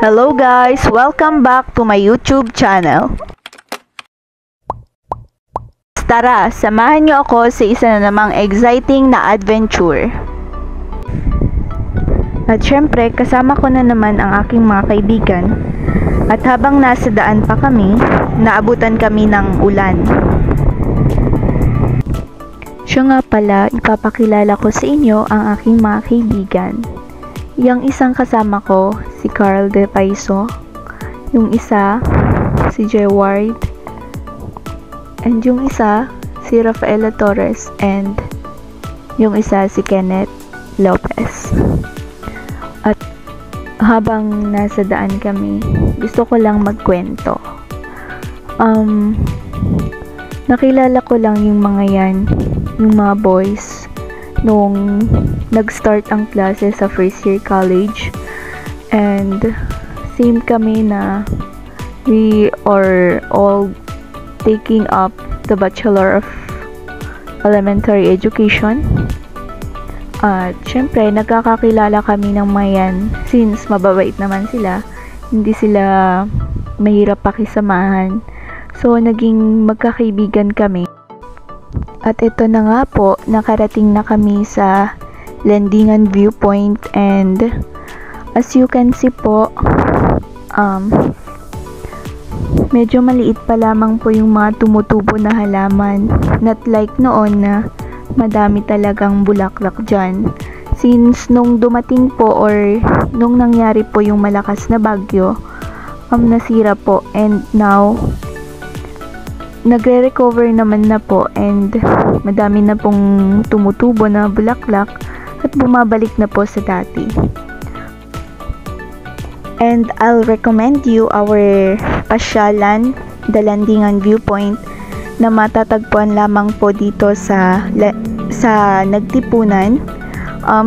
Hello guys! Welcome back to my YouTube channel. Tara, samahan niyo ako sa isa na namang exciting na adventure. At syempre, kasama ko na naman ang aking mga kaibigan. At habang nasa daan pa kami, naabutan kami ng ulan. Siya nga pala, ipapakilala ko sa inyo ang aking mga kaibigan. Yang isang kasama ko, si Carl De Paiso. Yung isa, si Jeward. And yung isa, si Rafaela Torres. And yung isa, si Kenneth Lopez. At habang nasa daan kami, gusto ko lang magkwento. Nakilala ko lang yung mga yan, yung mga boys, nung nag-start ang klase sa first year college. And same kami na we are all taking up the Bachelor of Elementary Education. At syempre, nagkakakilala kami ng mga yan since mababait naman sila. Hindi sila mahirap pakisamahan. So, naging magkakaibigan kami. At ito na nga po, nakarating na kami sa Landingan Viewpoint. And as you can see po, medyo maliit pa lamang po yung mga tumutubo na halaman. Not like noon na madami talagang bulaklak dyan. Since nung dumating po or nung nangyari po yung malakas na bagyo, nasira po. And now, nagre-recover naman na po and madami na pong tumutubo na bulaklak at bumabalik na po sa dati. And I'll recommend you our pasyalan, the Landingan Viewpoint, na matatagpuan lamang po dito sa Nagtipunan.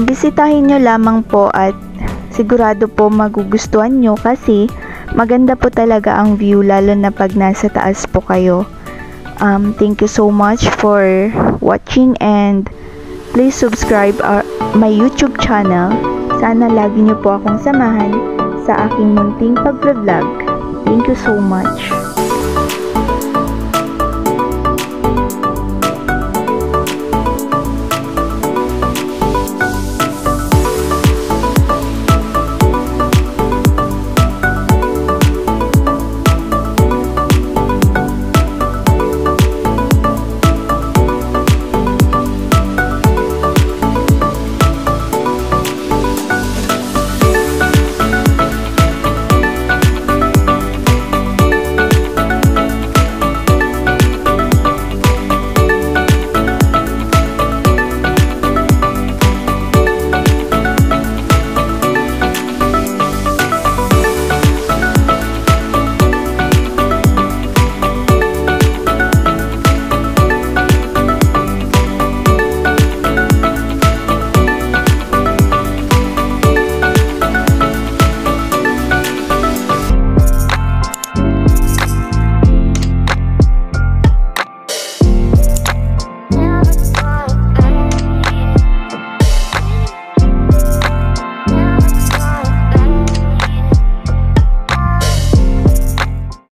Bisitahin nyo lamang po at sigurado po magugustuhan nyo kasi maganda po talaga ang view lalo na pag nasa taas po kayo. Thank you so much for watching and please subscribe my YouTube channel. Sana lagi nyo po akong samahan sa aking munting pag-vlog. Thank you so much.